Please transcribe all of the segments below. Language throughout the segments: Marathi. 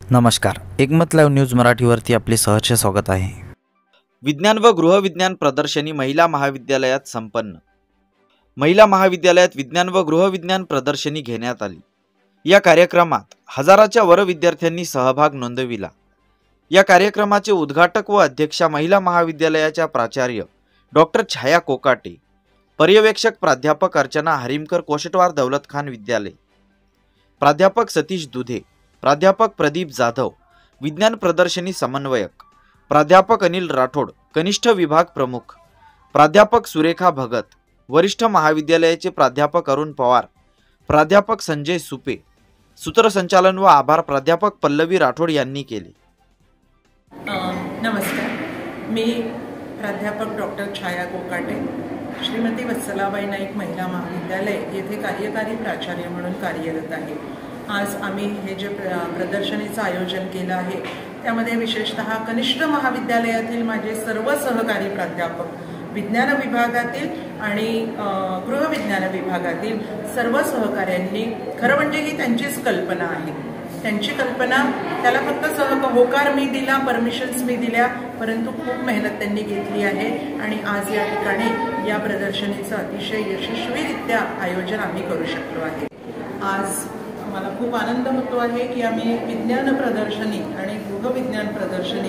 नमस्कार, एकमत लाईव्ह न्यूज मराठीवरती आपले सहर्ष स्वागत आहे। विज्ञान व गृहविज्ञान प्रदर्शनी महिला महाविद्यालयात संपन्न। महिला महाविद्यालयात विज्ञान व गृहविज्ञान प्रदर्शनी घेण्यात आली। या कार्यक्रमात हजाराच्या वर विद्यार्थ्यांनी सहभाग नोंदविला। या कार्यक्रमाचे उद्घाटक व अध्यक्षा महिला महाविद्यालयाच्या प्राचार्य डॉक्टर छाया कोकाटे, पर्यवेक्षक प्राध्यापक अर्चना हरिमकर, कोशटवार दौलत खान विद्यालय, प्राध्यापक सतीश दुधे, प्राध्यापक प्रदीप जाधव, विज्ञान प्रदर्शनी समन्वयक प्राध्यापक अनिल राठोड, कनिष्ठ विभाग प्रमुख प्राध्यापक सुरेखा भगत, वरिष्ठ महाविद्यालयाचे प्राध्यापक अरुण पवार, प्राध्यापक संजय सुपे, सूत्रसंचालन व आभार प्राध्यापक पल्लवी राठोड यांनी केले। नमस्कार, मी प्राध्यापक डॉक्टर छाया कोकाटे, श्रीमती वत्सलाबाई नाईक महिला महाविद्यालय येथे कार्यकारी प्राचार्य म्हणून कार्यरत आहे। आज आम्ही हे जे प्रदर्शनीचं आयोजन केलं आहे त्यामध्ये विशेषतः कनिष्ठ महाविद्यालयातील माझे सर्व सहकारी प्राध्यापक, विज्ञान विभागातील आणि गृहविज्ञान विभागातील सर्व सहकाऱ्यांनी, खरं म्हणजे ही त्यांचीच कल्पना आहे, त्यांची कल्पना, त्याला फक्त होकार मी दिला, परमिशन्स मी दिल्या, परंतु खूप मेहनत त्यांनी घेतली आहे आणि आज या ठिकाणी या प्रदर्शनीचं अतिशय यशस्वीरित्या आयोजन आम्ही करू शकलो आहे। आज मला खूप आनंद होतो आहे की आम्ही विज्ञान प्रदर्शनी आणि गृहविज्ञान प्रदर्शनी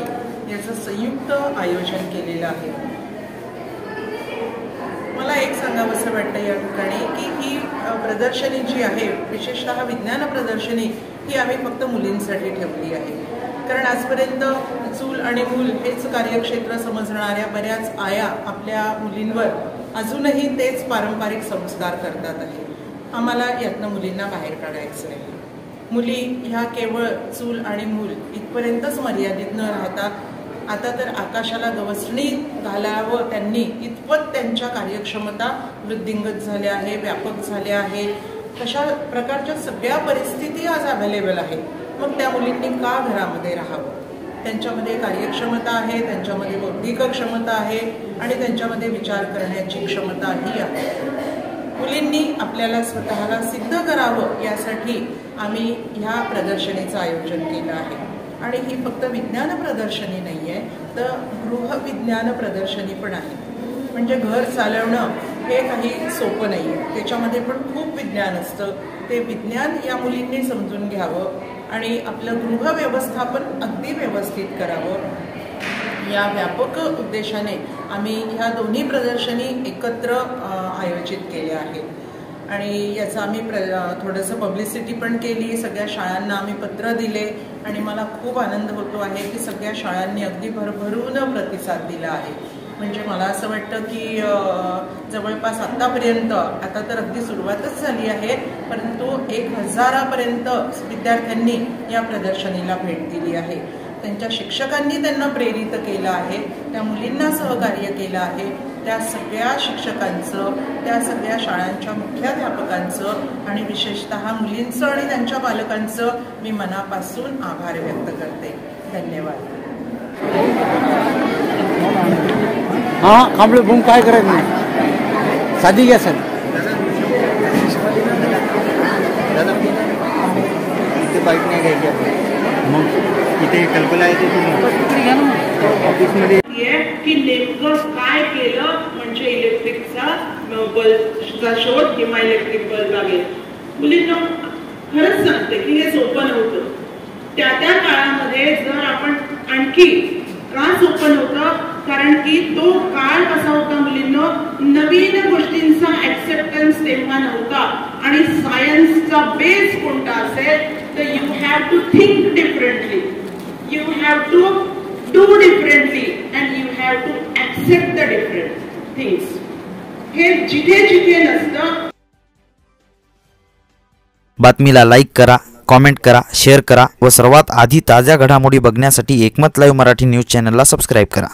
याचं संयुक्त आयोजन केलेलं आहे। मला एक सांगावंसं वाटतं या ठिकाणी की ही प्रदर्शनी जी आहे, विशेषतः विज्ञान प्रदर्शनी, ही आम्ही फक्त मुलींसाठी ठेवली आहे। कारण आजपर्यंत चूल आणि मूल हेच कार्यक्षेत्र समजणाऱ्या बऱ्याच आया आपल्या मुलींवर अजूनही तेच पारंपरिक संस्कार करतात आहे। आम्हाला यातनं मुलींना बाहेर काढायचं आहे। मुली ह्या केवळ चूल आणि मूल इथपर्यंतच मर्यादित न राहता आता तर आकाशाला गवसणी घालावं त्यांनी इतपत त्यांच्या कार्यक्षमता वृद्धिंगत झाल्या आहे, व्यापक झाल्या आहे। तशा प्रकारच्या सगळ्या परिस्थिती आज अवेलेबल आहे। मग त्या मुलींनी का घरामध्ये राहावं? त्यांच्यामध्ये कार्यक्षमता आहे, त्यांच्यामध्ये बौद्धिक क्षमता आहे आणि त्यांच्यामध्ये विचार करण्याची क्षमताही आहे। मुलींनी आपल्याला स्वतःला सिद्ध करावं यासाठी आम्ही ह्या प्रदर्शनीचं आयोजन केलं आहे। आणि ही फक्त विज्ञान प्रदर्शनी नाही आहे, तर गृहविज्ञान प्रदर्शनी पण आहे। म्हणजे घर चालवणं हे काही सोपं नाही आहे, त्याच्यामध्ये पण खूप विज्ञान असतं। ते विज्ञान या मुलींनी समजून घ्यावं आणि आपलं गृहव्यवस्थापन अगदी व्यवस्थित करावं, या व्यापक उद्देशाने आम्ही ह्या दोन्ही प्रदर्शनी एकत्र आयोजित केल्या आहेत। आणि याचं आम्ही थोडंसं पब्लिसिटी पण केली, सगळ्या शाळांना आम्ही पत्र दिले आणि मला खूप आनंद होतो आहे की सगळ्या शाळांनी अगदी भरभरून प्रतिसाद दिला आहे। म्हणजे मला असं वाटतं की जवळपास आतापर्यंत, आता तर अगदी सुरुवातच झाली आहे, परंतु 1000पर्यंत विद्यार्थ्यांनी या प्रदर्शनीला भेट दिली आहे। त्यांच्या शिक्षकांनी त्यांना प्रेरित केलं आहे, त्या मुलींना सहकार्य केलं आहे। त्या सगळ्या शिक्षकांचं, त्या सगळ्या शाळांच्या मुख्याध्यापकांचं आणि विशेषतः मुलींचं आणि त्यांच्या पालकांचं मी मनापासून आभार व्यक्त करते। धन्यवाद। हाँ, हम लोग घूम काय करायचं नाही, साधी घ्या सर। इथे बाईक नाही घ्यायची, मग इथे कल्पना आहे ऑफिसमध्ये की नेमकं काय केलं म्हणजे इलेक्ट्रिकचा बल्बचा शोध किंवा इलेक्ट्रिक बल्ब लागेल। मुलींना खरंच सांगते की हे सोपं नव्हतं। त्या काळामध्ये जर आपण आणखी का सोपं नव्हतं, कारण की तो काळ कसा होता, मुलींना नवीन गोष्टींचा ऍक्सेप्टन्स तेव्हा नव्हता आणि सायन्सचा बेस कोणता असेल तर you have to think differently, you have to do differently and you have to accept the different things. हे जिथे नसतं। बातमीला लाईक करा, कमेंट करा, शेअर करा व सर्वात आधी ताज्या घडामोडी बघण्यासाठी एकमत लाईव्ह मराठी न्यूज चॅनलला सबस्क्राईब करा।